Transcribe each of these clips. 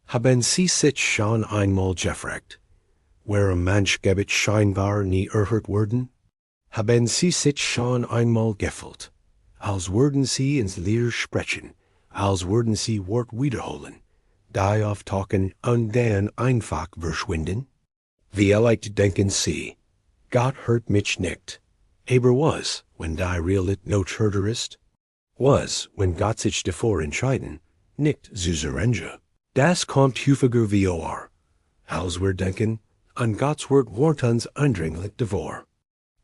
Haben Sie sich schon einmal gefragt, warum manch Gebet scheinbar nie erhört wurden? Haben Sie sich schon einmal gefühlt, als würden Sie ins Leer sprechen, als würden Sie Wort wiederholen, die auftauchen und dann einfach verschwinden? Vielleicht denken Sie, Gott hört mich nicht, aber was, wenn die Realität nicht hörter ist? Was, wenn Gott sich davor entscheiden, nicht zu surrender? Das kommt häufiger vor, als wir denken, an Gottes Wort wird uns eindringlich davor.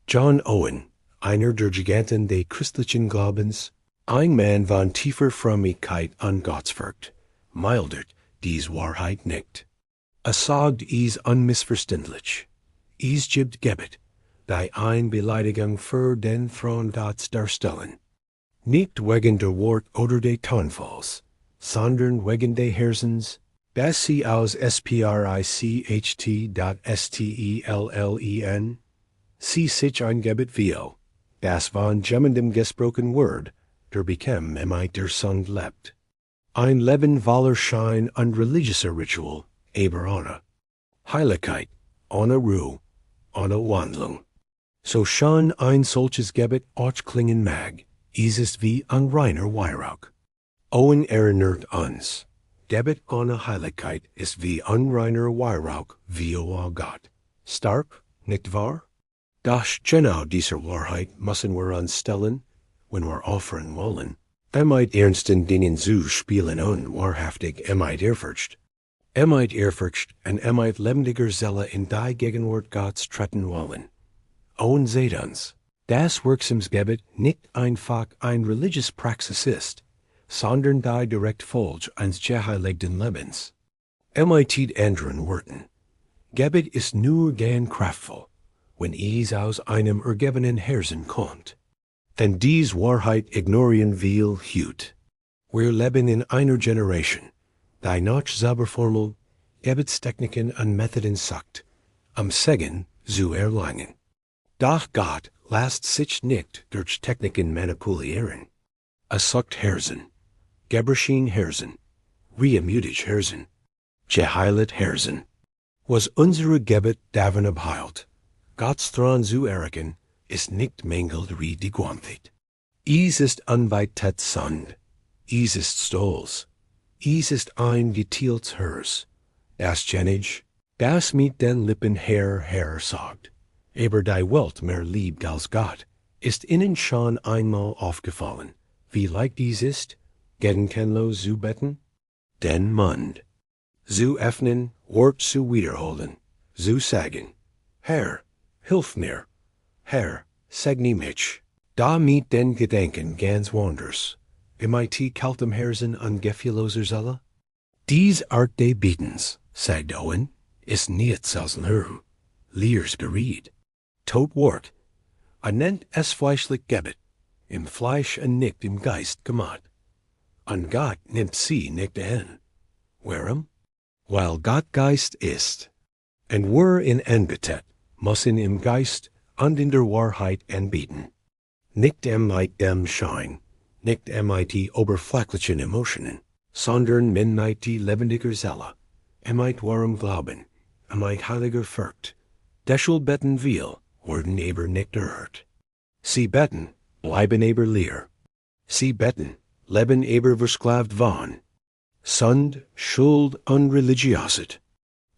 John Owen, einer der Giganten des christlichen Glaubens, ein Mann von tiefer Frömmigkeit und Gottsfurcht, mildert dies Wahrheit nicht. Sagt is unmissverständlich. Is gibt Gebet, die ein Beleidigung für den Thron Gottes darstellen. Nicht wegen der Wort oder des Tonfalls, sondern wegen des Herzens, das sie aus spricht.stellen, sie sich ein Gebet will, das von jemandem gesprochen Wort, der bekäm der Sund lebt. Ein Leben voller Schein und religiöser Ritual, aber ohne Heiligkeit, ohne Ruhe, ohne Wandlung. So schon ein solches Gebet auch klingen mag, ist wie unreiner Weihrauch. Owen erinnert uns, Gebet ohne Heiligkeit ist wie unreiner Weihrauch via Gott. Stark, nicht wahr? Doch genau dieser Wahrheit müssen wir uns stellen, wenn wir offern wollen. Ernsten Dingen zu spielen und wahrhaftig erfährst. Erfährst und lebendiger Seele in die Gegenwart Gottes treten wollen. Owen seht uns, das Wirksamsgebet nicht einfach ein religiös Praxis ist, sondern die direkt Folge eines geheiligten Lebens. Anderen Worten, Gebet ist nur gern kraftvoll, wenn es aus einem ergebenen Herzen kommt. Denn dies Wahrheit ignorieren will hüt. Wir leben in einer Generation, die noch Zauberformel, Gebetstechniken und Methoden sagt, Segen zu erlangen. Doch Gott lässt sich nicht durch Techniken manipulieren. Sagt Herzen, Geberschen Herzen, reermutigt Herzen, geheilt Herzen. Was unsere Gebet davon abhält, Gottes Thron zu erreichen, ist nicht mängelt wie die Gewohnheit. Es ist unweitet Sund, es ist Stolz, es ist ein geteiltes Herz. Das kenn ich, das mit den Lippen Herr sagt. Aber die Welt mehr liebt als Gott, ist ihnen schon einmal aufgefallen, wie leicht dies ist, gedankenlos zu beten? Den Mund zu öffnen, Wort zu wiederholen, zu sagen, Herr, hilf mir, Herr, segne mich, da mit den Gedanken ganz woanders, kaltem Herzen und gefühlloser Seele? Dies Art des Betens, sagt Owen, ist nichts als Lärm, leeres Gerede, tot Wort, nennt es fleischlich Gebet, im Fleisch und nicht im Geist gemacht. Und Gott nimmt sie nicht an. Warum? Weil Gott Geist ist, und wir in Anbetet müssen im Geist und in der Wahrheit anbeten. Nicht dem Schein, nicht die oberflächlichen Emotionen, sondern die lebendiger Seele, warm Glauben, heiliger Furcht. Deshalb beten will, werden aber nicht erhört. Sie beten, bleiben aber leer. Sie beten, leben aber versklavt von Sund, Schuld und Religiosität.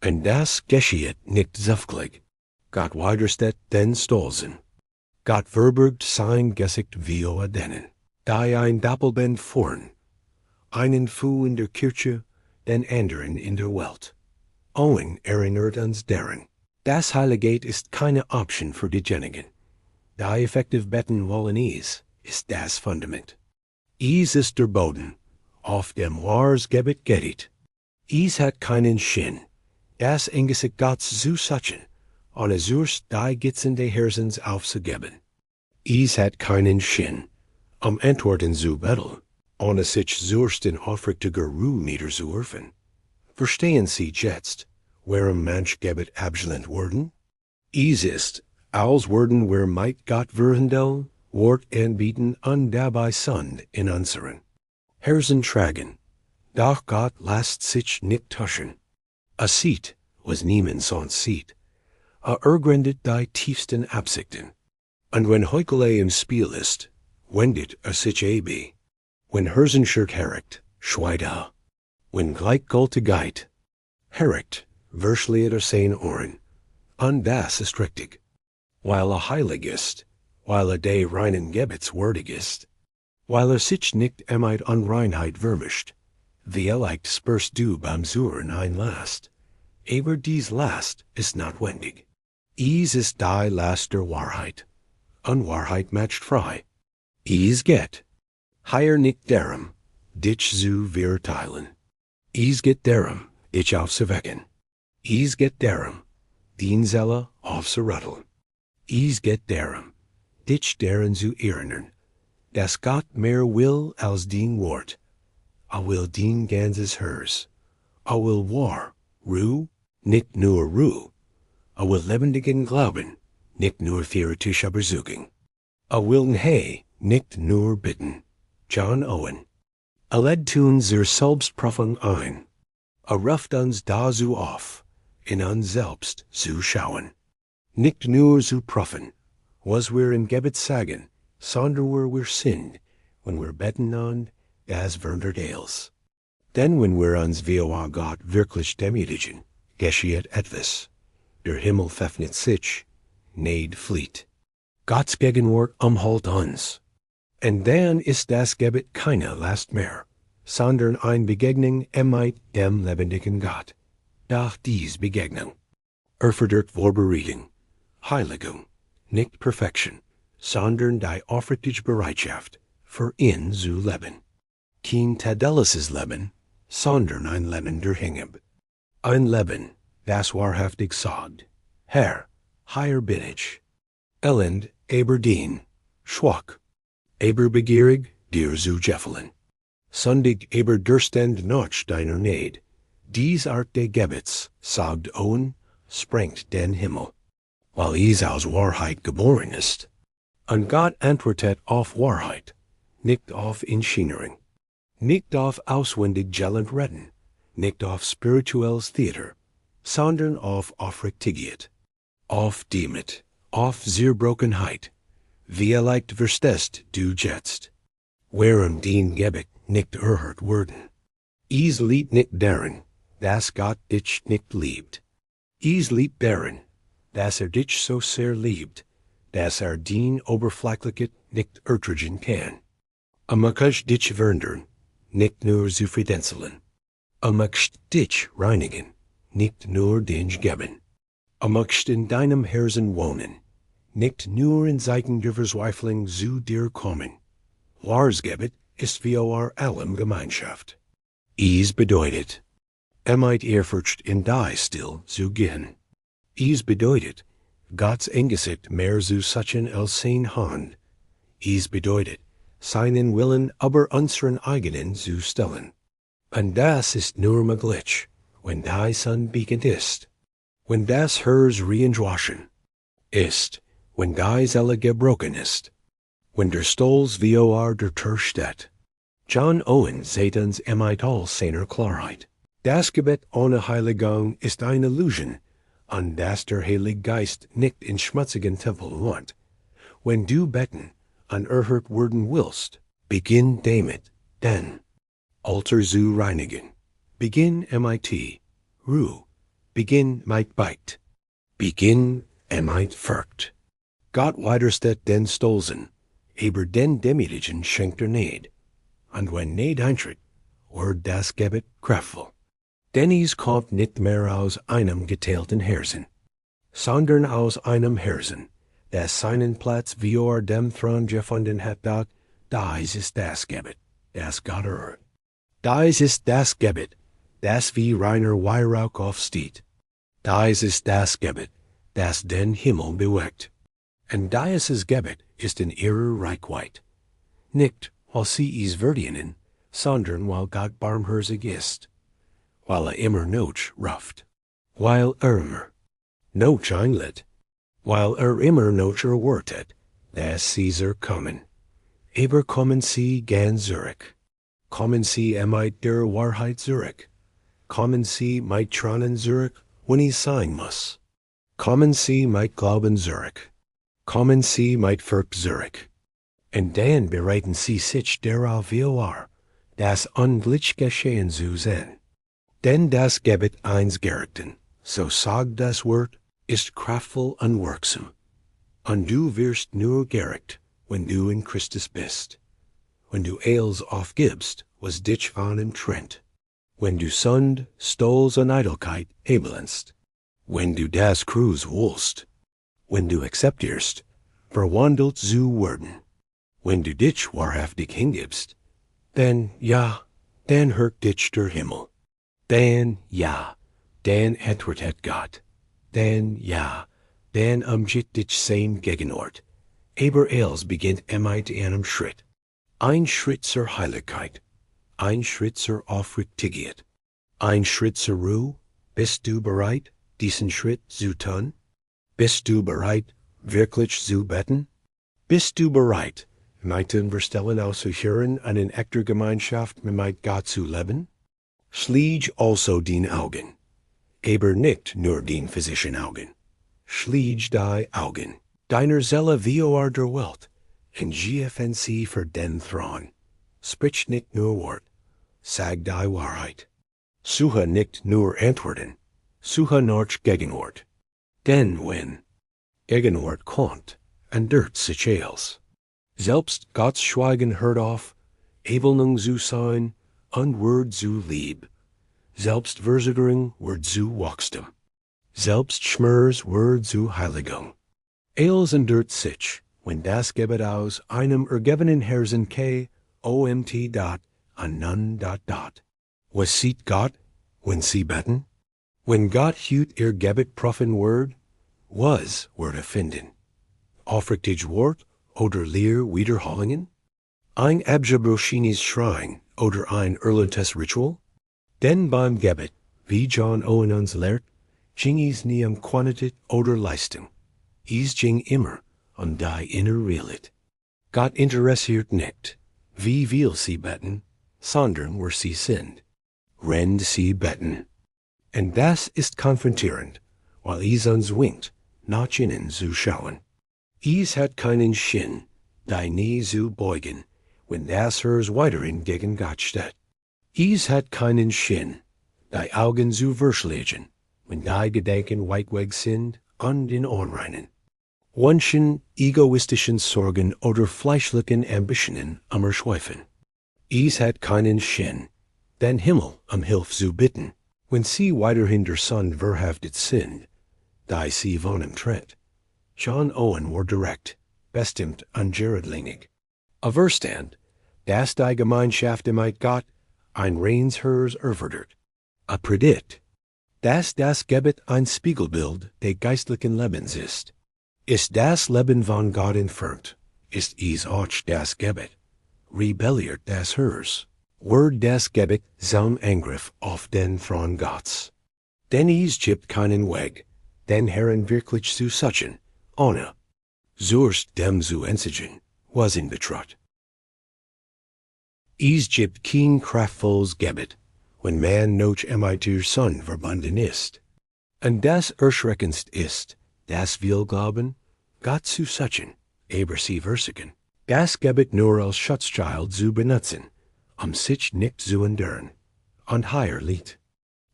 Und das geschieht nicht zufällig. Gott widersteht den Stolzen. Gott verbergt sein Gesicht via denen, die ein Doppelband vorn, einen Fuß in der Kirche, den anderen in der Welt. Owen erinnert uns daran, das Heiligkeit ist keine Option für diejenigen, die effektiv beten wollen ist das Fundament. Es ist der Boden, auf dem wahres Gebet geht. Es hat keinen Sinn, das Angesicht Gottes zu suchen, ohne zuerst die gitzende Herzens aufzugeben. Es hat keinen Sinn, Antworten zu betteln, ohne sich zuerst in aufrichtiger Ruhe niederzuwerfen. Verstehen Sie jetzt, warum manch Gebet abgelehnt wurden? Es ist, als würden wir mit Gott verhandeln, Wort anbieten und dabei Sund in unseren Herzen tragen, Doch Gott lasst sich nicht täuschen. A seat was niemals on seat. Ergrendet die tiefsten Absichten. Und wenn Heuchelei im Spiel ist, wendet sich ab. Wenn Herzenschirk herricht, schweida. Wenn gleichgültigkeit herricht, verschleiert sein Ohren. Und das ist richtig. Weil heilig ist, weil de reinen Gebets würdig ist, weil sich nicht Unreinheit vermischt, wie leicht spürst du beim Suren ein Last. Aber dies Last ist notwendig. Ist die Last der Wahrheit. Unwahrheit matcht frei. Geht. Higher nicht darum, dich zu verteilen. Geht darum, dich aufzuwecken. Geht darum, dien Zelle aufzurütteln. Geht darum, dich daran zu erinnern, dass Gott mehr will als dien Wort. Will dien ganzes Hers. Will wahr, Ruhe, nicht nur Ruhe. Will lebendigen Glauben, nicht nur theoretische Besuchung. Willen He, nicht nur bitten. John Owen. Led tun zur Selbstprüfung ein. Ruft uns dazu auf, in uns selbst zu schauen. Nicht nur zu prüfen, was wir in Gebet sagen, sondern wir sind, wenn wir beten an, das Wunderteils. Denn wenn wir uns via Gott wirklich demütigen, geschieht etwas. Der Himmel öffnet sich, Neid flieht. Gottes Gegenwart umhüllt uns. Und dann ist das Gebet keine Last mehr, sondern ein Begegnung mit dem lebendigen Gott. Doch dies Begegnung erfordert Vorbereitung, Heiligung, nicht Perfektion, sondern die aufrichtige Bereitschaft, für ihn zu leben. Kein tägliches Leben, sondern ein Leben der Hingabe. Ein Leben, das wahrhaftig sagt, Herr, hier bin ich. Elend, aber dien, schwach, aber begierig, dir zu gefallen. Sündig, aber durstend nach deiner Neid. Dies Art de Gebets, sagt Owen, sprengt den Himmel. Weil aus Wahrheit geboren ist. Und Gott antwortet auf Wahrheit, nicht auf Inschienering. Nicht auf auswendig gellend Reden, nicht auf spirituelles Theater, sondern auf Aufrichtigkeit, auf Demut, auf Zerbrokenheit, wie leicht verstehst du jetzt. Warum dien Gebet nicht erhört werden? Liegt nicht darin, dass Gott dich nicht liebt. Liegt darin, dass dich so sehr liebt, dass dien Oberflächlichkeit nicht ertragen kann. Möchtest dich verndern, nicht nur zufriedenzelen. Möchtest dich reinigen, nicht nur dich geben. Möchtest in deinem Herzen wohnen, nicht nur in Zeiten der Verzweiflung zu dir kommen. Wahres Gebet ist wie allem Gemeinschaft. Bedeutet, erfährst in die still zu gehen. Bedeutet, Gottes Angesicht mehr zu suchen als sein Hand. Bedeutet, seinen Willen aber unseren eigenen zu stellen. Und das ist nur möglich, wenn die Sonne beacont ist, wenn das Herz reentwaschen ist, wenn die Seele gebrochen ist, wenn der Stolz via der Tür steht. John Owen sagt uns all seiner Klarheit. Das Gebet ohne Heiligung ist eine Illusion, und dass der Heilige Geist nicht in schmutzigen Tempel wohnt. Wenn du beten und erhört werden willst, beginn damit, denn Alter zu reinigen. Beginn mit Ruhe. Beginn mit Beit. Beginn mit Furcht. Gott widersteht den Stolzen, aber den Demütigen schenkt Neid. Und wenn Neid eintritt, wird das Gebet kraftvoll. Denn kommt nicht mehr aus einem geteilten Herzen, sondern aus einem Herzen, das seinen Platz via dem Thron gefunden hat, dies ist das Gebet, das Gott erhört. Dies ist das Gebet, das wie reiner Weihrauch aufsteht. Dies ist das Gebet, das den Himmel bewegt. Und dieses Gebet ist in ihrer Reichweite. Nicht, weil sie es verdienen, sondern weil Gott barmherzig ist. Weil immer noch ruft. Weil immer noch einlädt. Weil immer noch erwartet, dass sie kommen. Aber kommen sie ganz zurück. Kommen Sie emeit der Wahrheit zurück. Kommen Sie mit Tronen zurück, wenn ich sein muss. Kommen Sie mit Glauben zurück. Kommen Sie mit Furcht zurück. Und dann bereiten Sie sich darauf vor, das unglücklich geschehen zu sein. Denn das Gebet eins Gerechten, so sagt das Wort, ist kraftvoll und wirksam. Und du wirst nur gerecht, wenn du in Christus bist. Wenn du alles aufgibst, was dich von ihm trennt. Wenn du Sünde, Stolz und Eitelkeit ablehnst. Wenn du das Kreuz willst. Wenn du akzeptierst, verwandelt zu werden. Wenn du dich wahrhaftig hingibst, dann hört dich der Himmel. Dann antwortet Gott. Dann umgeht dich sein Gegenwart. Aber alles beginnt mit einem Schritt. Ein Schritt zur Heiligkeit. Ein Schritt zur Aufrichtigkeit. Ein Schritt zur Ruhe. Bist du bereit, diesen Schritt zu tun? Bist du bereit, wirklich zu beten? Bist du bereit, mit den Verstellen auszuhören und in echter Gemeinschaft mit Gott zu leben? Schließ also die Augen, aber nicht nur die physischen Augen. Schließ die Augen, deiner Seele wie der Welt, und geöffnen sie für den Thron. Sprich nicht nur Wort, sag die Wahrheit. Suche nicht nur Antworten, suche nach Gegenwart. Denn wenn Gegenwart kommt, ändert sich alles. Selbst Gottes Schweigen hört auf, Evelnung zu sein, und Wort zu lieb. Selbst Versicherung wird zu Wachstum. Selbst Schmerz wird zu Heiligung. Alles ändert sich, wenn das Gebet aus einem ergebenen Herzen kommt, und nun. Was sieht Gott, wenn sie beten? Wenn Gott hört ihr Gebet profen Wort, was wird finden? Aufrichtig Wort oder leer Wiederholungen? Ein abgebrochenes Schreien oder ein erhörtes Ritual? Denn beim Gebet, wie John Owen uns lehrt, ging es nie Quantität oder Leistung. Es ging immer die innere Realität. Gott interessiert nicht, wie viel sie beten, sondern wo sie sind. Wenn sie beten. Und das ist konfrontierend, weil es uns winkt, nach innen zu schauen. Es hat keinen Sinn, die Knie zu beugen, wenn das Herz weiterhin gegen Gott steht. Es hat keinen Sinn, die Augen zu verschließen, wenn die Gedanken weit weg sind und in Unreinen. Manchen egoistischen Sorgen oder fleischlichen Ambitionen erschweifen. Es hat keinen Sinn, den Himmel Hilfe zu bitten, wenn sie weiterhin der Sünde verhaftet sind, die sie von ihm trennt. John Owen war direkt, bestimmt und geradlinig. Verstand, dass die Gemeinschaft mit Gott ein reines Herz erfordert. Predikt, dass das Gebet ein Spiegelbild des geistlichen Lebens ist. Ist das Leben von Gott entfernt, ist es auch das Gebet. Rebelliert das Herz, wird das Gebet zum Angriff auf den Thron Gottes. Denn es gibt keinen Weg, den Herrn wirklich zu suchen, ohne zuerst dem zu entsigen, was ihn betrifft. Es gibt kein kraftvolles Gebet, wenn man noch mit der Sünde verbunden ist. Und das erschreckendste ist, dass wir glauben, Gott zu suchen, aber sie versichern, das Gebet nur als Schutzschild zu benutzen, sich nicht zu enduren, und higher liegt.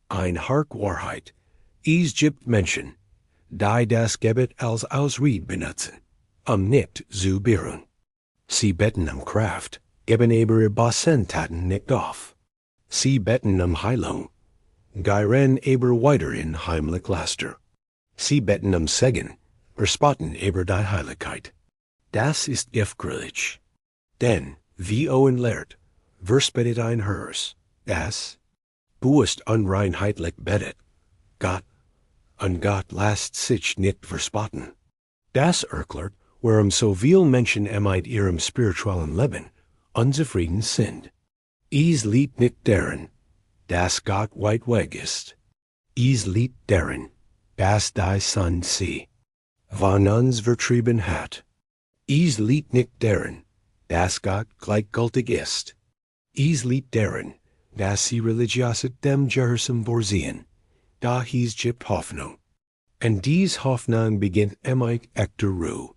Ein harte Wahrheit, es gibt Menschen, die das Gebet als Ausrede benutzen, nicht zu beruhen. Sie beten Kraft, geben aber ihre Bassentaten nicht auf. Sie beten Heilung, geiren aber weiterhin heimlich Laster. Sie beten Segen, verspotten aber die Heiligkeit. Das ist gefährlich. Denn, wie Owen lehrt, verspätet ein Herz, das bußt unreinheitlich betet, Gott, und Gott lässt sich nicht verspotten. Das erklärt, warum so viele Menschen mit ihrem spirituellen Leben unzufrieden sind. Es liegt nicht darin, dass Gott weit weg ist. Es liegt darin, dass die Sünde sie von uns vertrieben hat. Es liegt nicht darin, dass Gott gleichgültig ist. Lied deren, das sie religiöset dem Gehorsam vorsehen, da hieß gibt Hoffnung. Und dies Hoffnung beginnt emig echter Ruhe.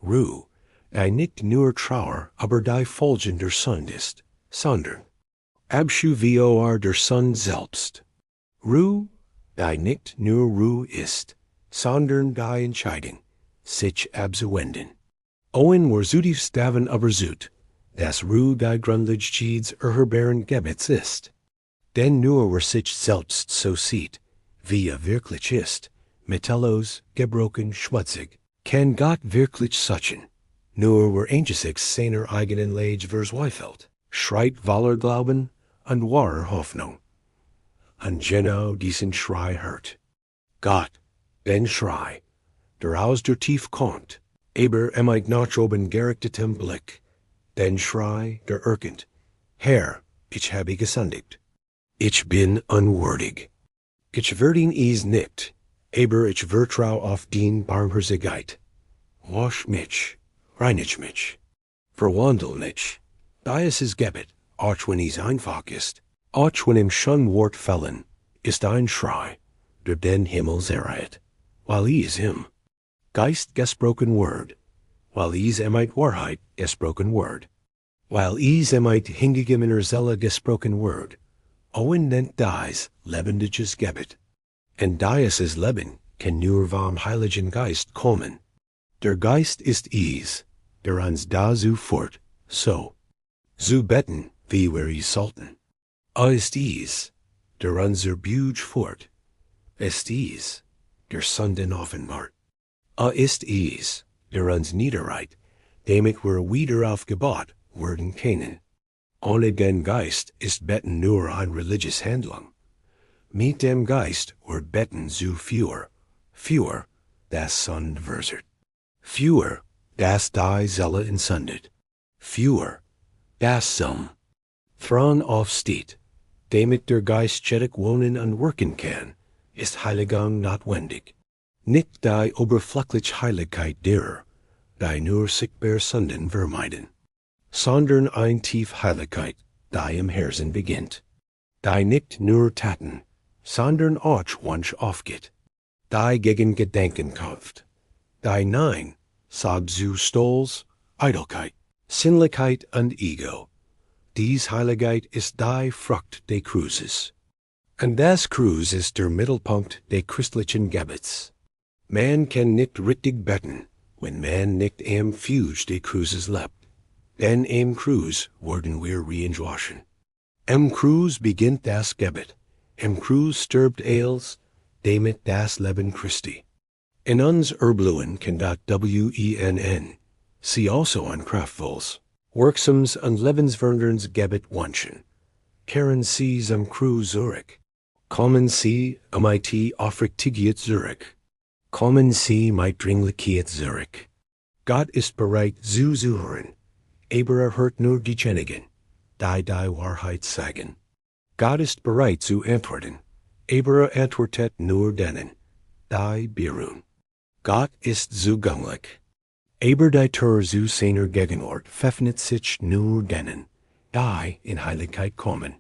Ruhe, die nicht nur Trauer, aber die Folgen der Sünde ist, sondern Abschu vor der Sünde selbst. Ruhe, die nicht nur Ruhe ist, sondern die Entscheidung, sich abzuwenden. Owen war zutiefst davon überzeugt, dass Ruhe die Grundlage erhörbaren Gebets ist. Denn nur wer sich selbst so sieht, wie wirklich ist, mittellos, gebrochen, schmutzig, kann Gott wirklich suchen. Nur wer sich seiner eigenen Lage verzweifelt, schreit voller Glauben und wahrer Hoffnung. Und genau diesen Schrei hört. Gott, den Schrei, der aus der Tief kommt, aber nach oben gerichtetem Blick, den Schrei, der erkennt, Herr, ich habe gesündigt. Ich bin unwürdig. Ich verdien es nicht, aber ich vertrau auf din Barmherzigkeit. Wasch mich, reinige mich, verwandel mich. Dieses Gebet, auch wenn es einfach ist, auch wenn im Schonwort fallen, ist ein Schrei, der den Himmel erhört, weil es im Geist gesprochen Wort, weil es Wahrheit gesprochen Wort, weil es hingegebener Seele gesprochen Wort, Owen nennt dies lebendiges Gebet. Und dieses Leben kann nur vom Heiligen Geist kommen. Der Geist ist es, der uns da so fort, so beten, wie wir es sollten. Ist es, der unser Buch fort. Ist es, der Sünden offenbart. Ist es, der uns niederreit, damit wir wieder aufgebaut werden können. Ohne den Geist ist Beten nur eine religiöse Handlung. Mit dem Geist wird Beten so fewer, das Sünde versert. Fewer, das die Seele entsündet. Fewer, das Thron aufsteht, damit der Geist stetig wohnen und wirken kann, ist Heiligung notwendig. Nicht die oberflächliche Heiligkeit derer, die nur sichtbare Sünden vermeiden, sondern eine tiefe Heiligkeit, die im Herzen beginnt, die nicht nur Taten, sondern auch Wunsch aufgeht, die gegen Gedanken kämpft, die Nein sagt zu Stolz, Eitelkeit, Sinnlichkeit und Ego. Dies Heiligkeit ist die Frucht des Kreuzes. Und das Kreuz ist der Mittelpunkt des christlichen Gebets. Man kann nicht richtig beten, wenn man nicht am Fuß des Kreuzes lebt. Denn am Kreuz werden wir reentwaschen. Am Kreuz beginnt das Gebet. Am Kreuz stirbt alles, damit das Leben Christi. In uns Erbluen kann das WENN, sie also ein kraftvolles, wirksames und lebenswerderndes Gebet wünschen. Kehren Sie am Kreuz zurück. Kommen Sie mit Aufrichtigkeit zurück. Kommen Sie mit Dringlichkeit zurück. Gott ist bereit zu hören, aber hört nur diejenigen, die die Wahrheit sagen. Gott ist bereit zu antworten, aber antwortet nur denen, die beruhen. Gott ist zugänglich, aber die Tür zu seiner Gegenwart öffnet sich nur denen, die in Heiligkeit kommen.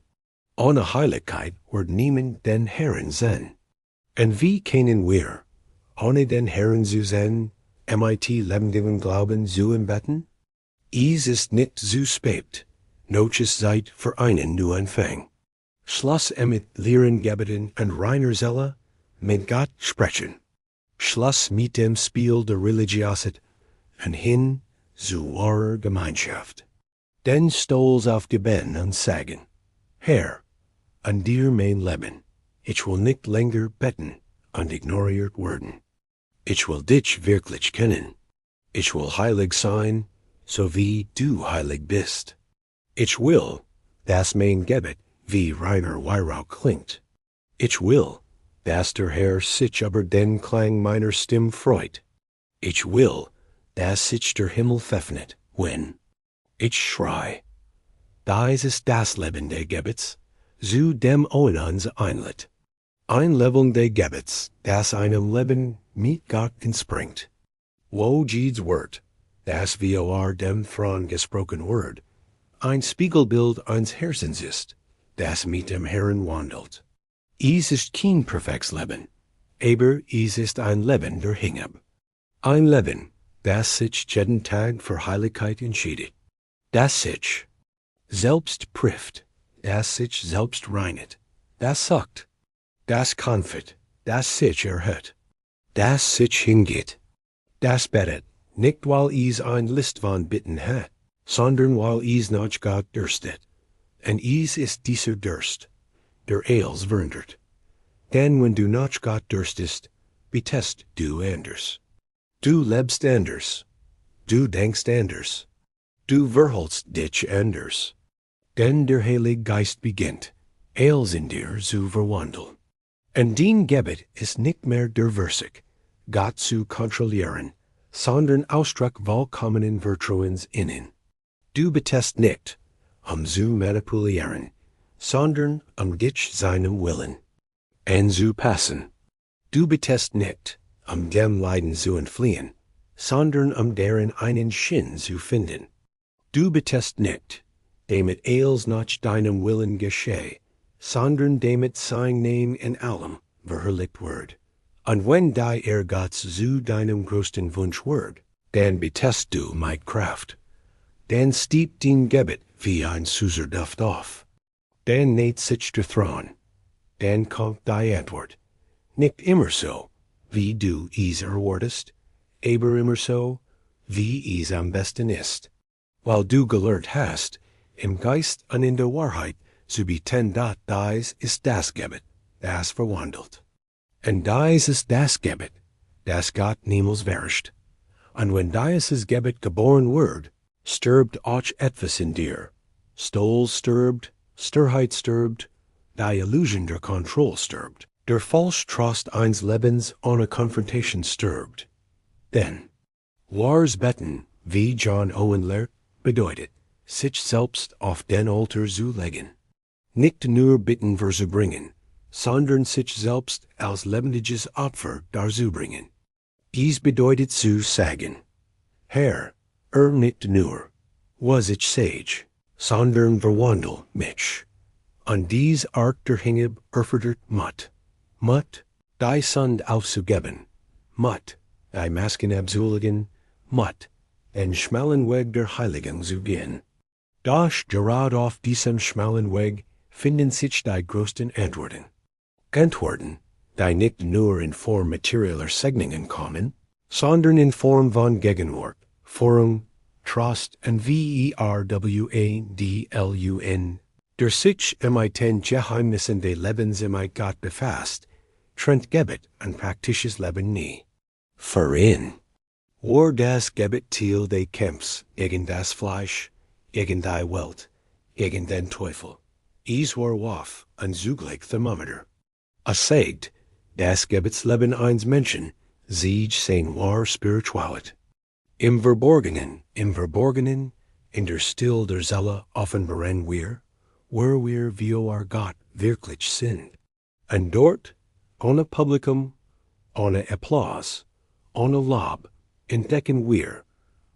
Ohne Heiligkeit wird niemand den Herrn sehen. Und wie können wir, ohne den Herrn zu sehen, mit lebendigem Glauben zu beten? Es ist nicht zu spät, noch ist Zeit für einen Neuanfang. Schluss mit leeren Gebeten und reiner Seele, mit Gott sprechen. Schluss mit dem Spiel der Religiosität und hin zu wahrer Gemeinschaft. Denn Stolz auf Gebet und sagen, Herr, an dir mein Leben, ich will nicht länger beten und ignoriert werden. Ich will dich wirklich kennen. Ich will heilig sein, so wie du heilig bist. Ich will, dass mein Gebet wie reiner Weihrauch klingt. Ich will, dass der Herr sich über den Klang meiner Stimme freut. Ich will, dass sich der Himmel öffnet, wenn ich schrei. Dies ist das Leben des Gebets, zu dem Owen uns einlädt. Einlebung des Gebets, das einem Leben mit Gott entspringt. Wo Jedes Wort, das vor dem Thron gesprochen wird, ein Spiegelbild eines Herzens ist, das mit dem Herrn wandelt. Is ist kein perfektes Leben, aber is ist ein Leben der Hingabe. Ein Leben, das sich jeden Tag für Heiligkeit entscheidet. Das sich selbst prüft, das sich selbst reinigt, das sagt, das kämpft, das sich erhört, das sich hingeht, das betet, nicht weil is ein List von Bitten hat, sondern weil is nach Gott dürstet. Und is ist dieser Durst, der eils verhindert. Denn wenn du nach Gott dürstest, betest du anders. Du lebst anders. Du denkst anders. Du verholst dich anders. Denn der Heilige Geist beginnt, eils in dir zu verwandeln. Und dein Gebet ist nicht mehr der Versig, Gott zu kontrollieren, sondern Ausdruck vollkommenen Vertrauens innen. Du betest nicht, zu manipulieren, sondern dich seinem Willen. Und zu passen. Du betest nicht, dem Leiden zu entfliehen, sondern deren einen Sinn zu finden. Du betest nicht, damit eils nach deinem Willen geschehe, sondern damit sein Name in allem verherrlicht wird. Und wenn Gott zu deinem größten Wunsch wird, dann betest du mit Kraft. Dann stiebt dein Gebet wie ein süßer Duft auf. Dann näht sich der Thron. Dann kommt die Antwort. Nicht immer so, wie du es erwartest, aber immer so, wie es am besten ist. Weil du gelernt hast, im Geist und in der Wahrheit zu beten, dies ist das Gebet, das verwandelt. Und dies ist das Gebet, das Gott niemals verrischt. Und wenn dieses Gebet geboren wird, stirbt auch etwas in dir. Stolz stirbt, Sturheit stirbt, die Illusion der Kontrolle stirbt, der falsche Trost eines Lebens ohne Konfrontation stirbt. Denn, wahres Beten, wie John Owen lehrt, bedeutet, sich selbst auf den Altar zu legen. Nicht nur bitten verzubringen, sondern sich selbst als lebendiges Opfer darzubringen. Dies bedeutet zu sagen, Herr, nicht nur, was ich sage, sondern verwandel mich. An dies Art der Hingabe erfordert Mut. Mut, die Sünde aufzugeben. Mut, die Masken abzulegen. Mut, den schmalen Weg der Heiligung zu gehen. Doch gerade auf diesem schmalen Weg finden sich die größten Antworten. Antworten, die nicht nur in Form materieller Segnungen kommen, sondern in Form von Gegenwart, Form, Trost und Verwadlung. Der sich mit den Geheimnissen des Lebens mit Gott befasst, trennt Gebet und praktisches Leben nie. Verein. War das Gebet Ziel des Kampfs gegen das Fleisch, gegen die Welt, gegen den Teufel. Es war Waff und zugleich Thermometer. Es sagt, das Gebetsleben eines Menschen sieht sein wahre Spiritualität. Im Verborgenen, in der Still der Seele offenbaren wir, wo wir wie our Gott wirklich sind. Und dort, ohne Publikum, ohne Applaus, ohne Lob, entdecken wir,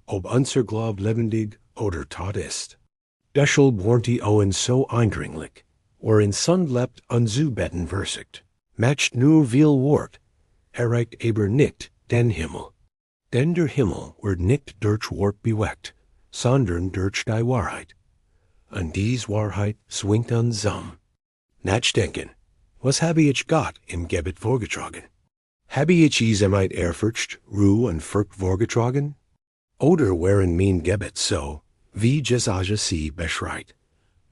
ob unser Glaub lebendig oder tot ist. Deshalb warnte Owen so eindringlich, in Sünde lebt und zu beten versigt, matcht nur viel Wort, erreicht aber nicht den Himmel. Denn der Himmel wird nicht durch Wort beweckt, sondern durch die Wahrheit. Und dies Wahrheit swingt uns zusammen. Nachdenken, was habe ich Gott im Gebet vorgetragen? Habe ich es mit Erfährst, Ruhe und Furcht vorgetragen? Oder wären mein Gebet so, wie Jesaja sie beschreibt?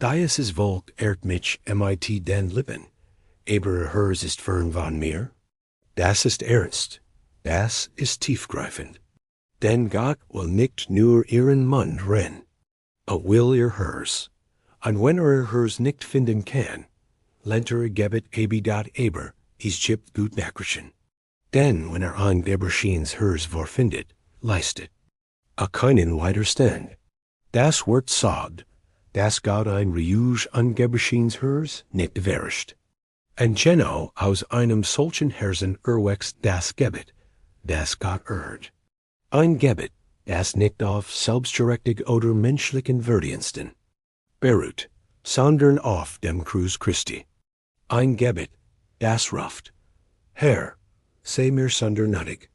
Dieses Volk ehrt mich mit den Lippen, aber hers ist fern von mir. Das ist ernst, das ist tiefgreifend. Denn Gott will nicht nur ihren Mund rennen, will hers. Und wenn hers nicht finden kann, lehnt Gebet aber is chipt gut nachrichten. Denn wenn ein Gebetschens hers vorfindet, leistet, keinen Widerstand. Das Wort sagt, dass Gott ein Refuge an Gebetschens hers nicht verrischt. Und genau aus einem solchen Herzen erwächst das Gebet, das Gott erhört. Ein Gebet, das nicht auf selbstgerechtig oder menschlichen Verdiensten, Beirut, sondern auf dem Kreuz Christi. Ein Gebet, das ruft. Herr, sei mir sonder nötig.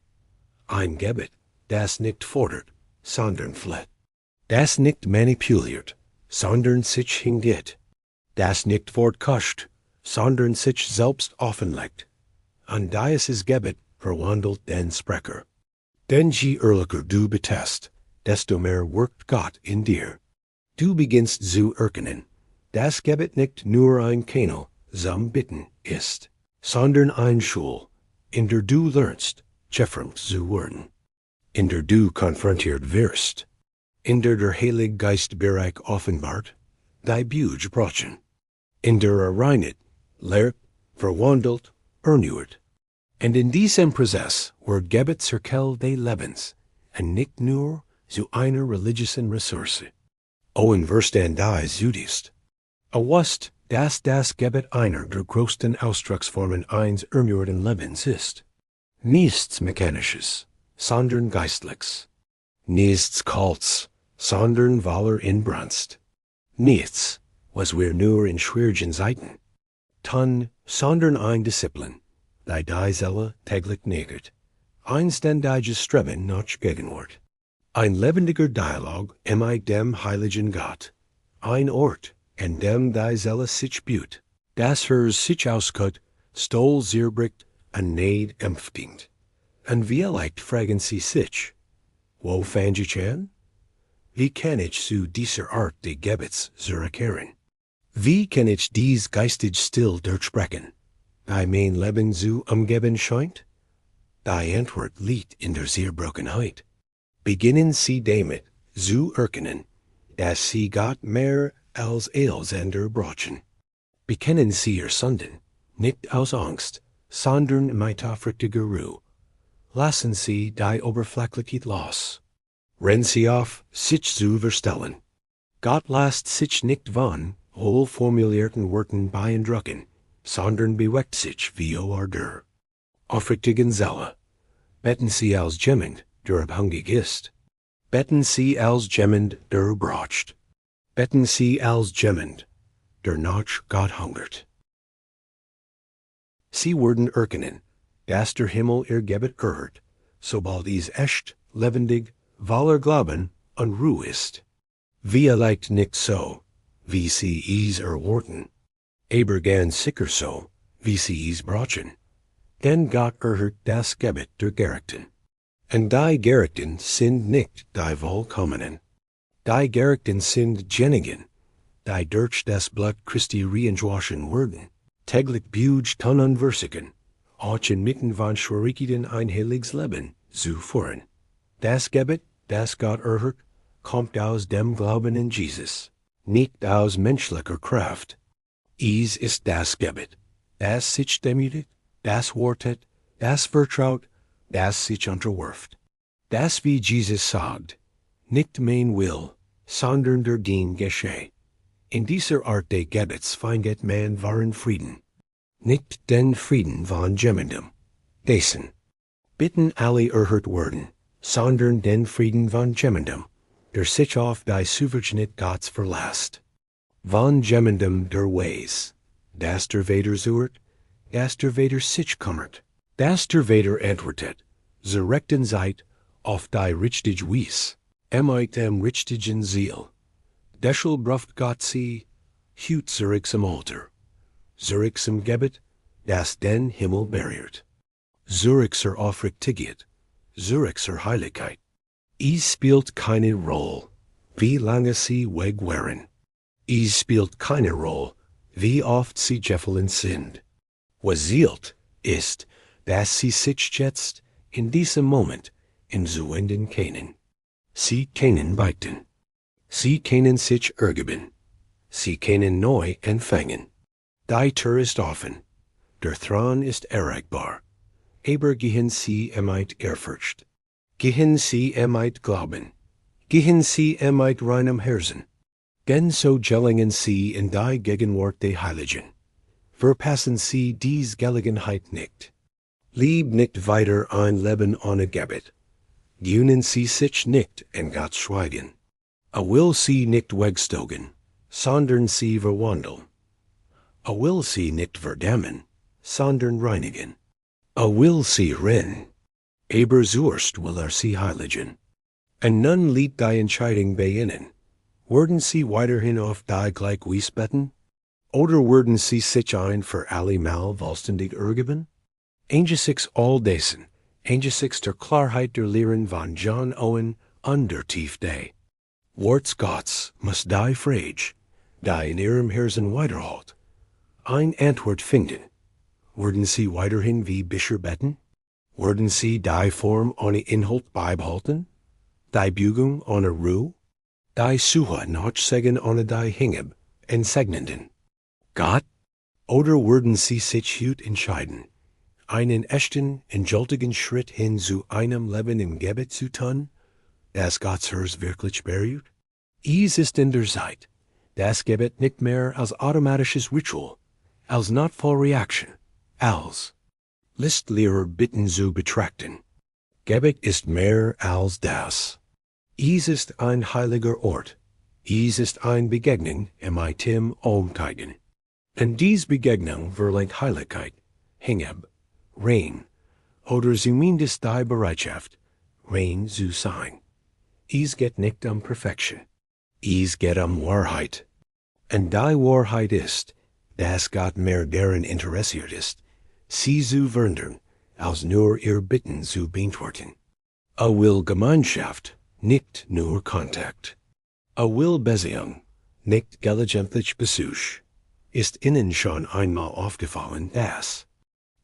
Ein Gebet, das nicht fordert, sondern flett. Das nicht manipuliert, sondern sich hingibt. Das nicht fortkoscht, sondern sich selbst offenlegt. An dieses Gebet verwandelt den Sprecher. Denn je ehrlicher du betest, desto mehr wirkt Gott in dir. Du beginnst zu erkennen, das Gebet nicht nur ein Kanal zum Bitten ist, sondern ein Schul, in der du lernst, gefremd zu werden, in der du konfrontiert wirst, in der Heilige Geist Bereich offenbart, thy Buge brochen, in der reinet, lehrt, verwandelt, erneuert. Und in diesem Prozess wird Gebet Cirkel des Lebens, und nicht nur zu einer religiösen Ressource. Owen verstand die Südist. Awust, dass das Gebet einer der größten Ausdrucksformen eines erneuerten Lebens ist. Nichts Mechanisches, sondern Geistliches. Nichts Kaltes, sondern Waller in Brunst. Nichts, was wir nur in schwierigen Zeiten. Ton, sondern ein Disziplin, die Zelle täglich nägert. Ein ständiges Streben nach Gegenwart. Ein lebendiger Dialog mit dem heiligen Gott. Ein Ort, in dem die Zelle sich büht, das sich auskut, stol zerbricht, und neid empfdient. Und wie leicht fragen sie sich, wo fand ich an? Wie kann ich zu dieser Art des Gebets zurückkehren? Wie kann ich dies geistig still durchsprechen, die mein Leben zu umgeben scheint? Die Antwort liegt in der Zerbrochenheit. Beginnen sie damit, zu erkennen, dass sie Gott mehr als Eilsender brauchen. Bekennen sie ihr Sünden, nicht aus Angst, sondern mit aufrichtiger Ruhe. Lassen sie die Oberflächlichkeit los. Rennen sie auf, sich zu verstellen. Gott lässt sich nicht von wohlformulierten Worten beeindrucken, sondern bewegt sich wie Ardeur. Aufrichtigen Zelle. Beten sie als jemand, der abhängig ist. Beten sie als jemand, der braucht. Beten sie als jemand, der nach Gott hungert. Sie werden erkennen, dass der Himmel ihr Gebet erhört, sobald es echt, lebendig, voller Glauben und Ruhe ist. Wir leicht nicht so, wie sie es erwarten, aber ganz sicher so, wie sie es brauchen. Denn Gott erhört das Gebet der Gerechten. Und die Gerechten sind nicht die Vollkommenen. Die Gerechten sind diejenigen, die durch das Blut Christi reingewaschen wurden, täglich Buge tonnen versichern, auch inmitten von Schwierigkeiten ein heiliges Leben zu führen. Das Gebet, das Gott erhört, kommt aus dem Glauben in Jesus, nicht aus menschlicher Kraft. Es ist das Gebet, das sich demütigt, das wartet, das vertraut, das sich unterwirft. Das wie Jesus sagt, nicht mein Will, sondern der Dein geschehe. In dieser Art des Gebets findet man wahren Frieden. Nicht den Frieden von jemandem, dessen Bitten alle erhört werden, sondern den Frieden von jemandem, der sich auf die Souveränität Gottes verlässt. Von jemandem der Weis, dass der Vater sucht, dass der Vater sich kümmert, dass der Vater antwortet, ze rechten seid auf die richtige Weis, mit dem richtigen Ziel. Deshalb ruft Gott sie, hüt zurück zum Altar, zurück zum Gebet, das den Himmel berührt, zurück zur Aufrichtigkeit, zurück zur Heiligkeit. Es spielt keine Rolle, wie lange sie weg waren. Es spielt keine Rolle, wie oft sie gefallen sind. Was zählt, ist, dass sie sich jetzt, in diesem Moment, in Sünden kennen. Sie kennen beiden. Sie kennen sich ergeben. Sie kennen neu empfangen. Die Tür ist offen. Der Thron ist erreichbar. Aber gehen sie mit Ehrfurcht. Gehen sie mit Glauben. Gehen sie mit reinem Herzen. Denn so gelingen sie in die Gegenwart des Heiligen. Verpassen sie dies Gelegenheit nicht. Lieb nicht weiter ein Leben ohne Gebet. Gewöhnen sie sich nicht in Gottes Schweigen. Will sie nicht wegstogen, sondern sie verwandel. Will sie nicht verdammen, sondern reinigen. Will sie rennen, aber zuerst will sie heiligen. En nun liet die Entscheidung beginnen. Worden sie weiterhin auf die gleichgültigen? Oder werden sie sich ein für allemal vollständig ergeben? Angesichts all dessen, angesichts der Klarheit der Lehren von John Owen und der Tiefde, Worts Gottes muss die Frage, die in ihrem Herzen weiterhält, ein Antwort finden. Werden sie weiterhin wie Bisher beten? Werden sie die Form ohne Inhalt beibehalten? Die Bügung ohne Ruhe? Die Suche nach Segen ohne die Hingeb en Segnenden? Gott? Oder werden sie sich heute entscheiden, einen echten, endgültigen Schritt hin zu einem Leben im Gebet zu tun, das Gottes Herz wirklich berührt? Es ist in der Zeit, das Gebet nicht mehr als automatisches Ritual, als notfall Reaction, als Listlehrer bitten zu betrachten. Gebet ist mehr als das. Es ist ein heiliger Ort. Es ist eine Begegnung mit dem Allmächtigen. Und diese Begegnung verlangt Heiligkeit, Hingeb, rein, oder zumindest die Bereitschaft, rein zu sein. Es geht nicht Perfektion. Es geht Wahrheit. Und die Wahrheit ist, dass Gott mehr daran interessiert ist, sie zu verändern, als nur ihr Bitten zu beantworten. Will Gemeinschaft, nicht nur Kontakt. Will Beziehung, nicht gelegentlich Besuch, ist ihnen schon einmal aufgefallen, dass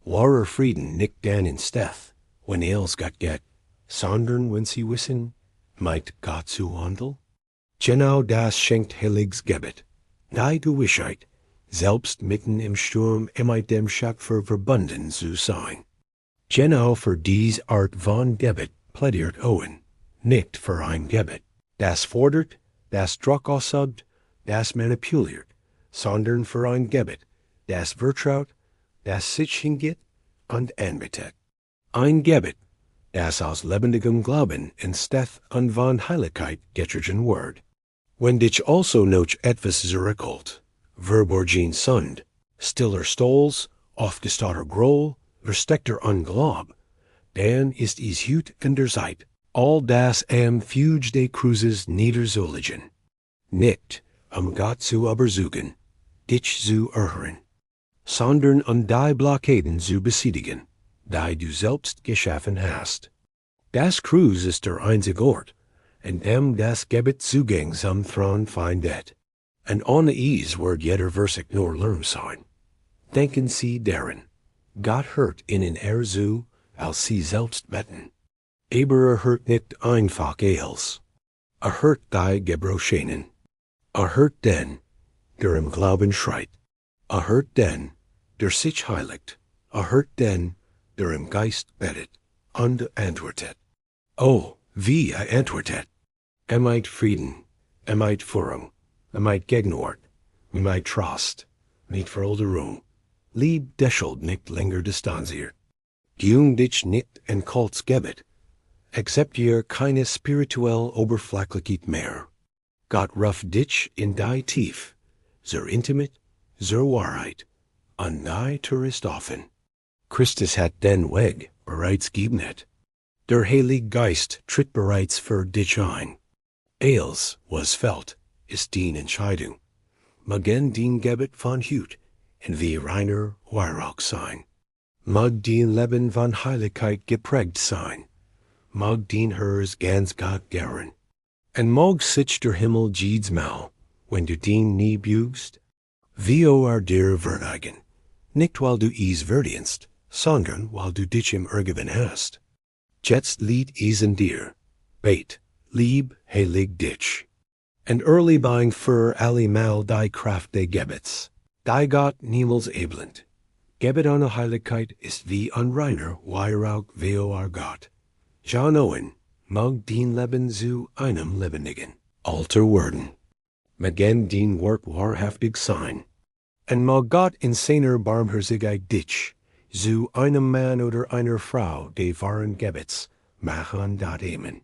wahrer Frieden nicht dann entsteht, wenn es Gott geht, sondern wenn sie wissen, mit Gott zu handeln? Genau das schenkt heiliges Gebet, die Gewissheit, selbst mitten im Sturm mit dem Schöpfer verbunden zu sein. Genau für diese Art von Gebet plädiert Owen, nicht für ein Gebet, das fordert, das Druck ausübt, das manipuliert, sondern für ein Gebet, das vertraut, das sich hingibt und anbetet. Ein Gebet, das aus lebendigem Glauben entsteht und von Heiligkeit getrgen wird. Wenn dich also noch etwas zurückholt, verborgen Sünde, stiller Stolz, aufgestaute Groll, versteckter Unglaub, dann ist es heut in der Zeit, all das am Fuge des Kruzes niederzulegen. Nicht, Gott zu übersuchen, dich zu erhören, sondern die Blockaden zu besiedigen, die du selbst geschaffen hast. Das Kreuz ist der einzige Ort, in dem das Gebet Zugang zum Thron findet. Und ohne es wird jeder Vers nur Lärm sein. Denken Sie daran, Gott hört ihnen zu, als sie selbst beten. Aber hört nicht einfach els. Hört die Gebrochenen. Hört den, der im Glauben schreit. Hört den, der sich heiligt. Hört den, der im Geist betet und antwortet. Oh, wie antwortet! Mit Frieden, mit Führung, mit Gegenwart, mit Trost, mit Verolderung. Lieb deschelt nicht länger distanziert. Jung dich nicht in Kults Gebet. Acceptier keine spirituell Oberflächlichkeit mehr. Gott ruft dich in die Tief, zur Intimate, zur Wahrheit, und die Tür ist offen. Christus hat den Weg bereits geebnet. Der Heilige Geist tritt bereits für dich ein. Els, was fällt, ist die Entscheidung. Magen den Gebet von Hut, in wie reiner Weihrauch sein. Mag den Leben von Heiligkeit geprägt sein. Mag den Herz ganz Gott gern. Und mag sich der Himmel jedes Mal, wenn du den nie bugst, wie dir verdigen. Nicht weil du es verdienst, sondern weil du dich im Ergeben hast. Jetzt liegt es in dir. Bet, lieb, heilig dich. Und erliebing für allemal die Kraft des Gebets. Die Gott niemals eblend. Gebet ohne Heiligkeit ist wie unreiner Weihrauch wie Gott. John Owen mag den Leben zu einem Lebendigen Alter werden. Magen den Werk wahrhaftig sein. Und mag Gott in seiner Barmherzigkeit dich zu einem Mann oder einer Frau des wahren Gebets machen. Amen.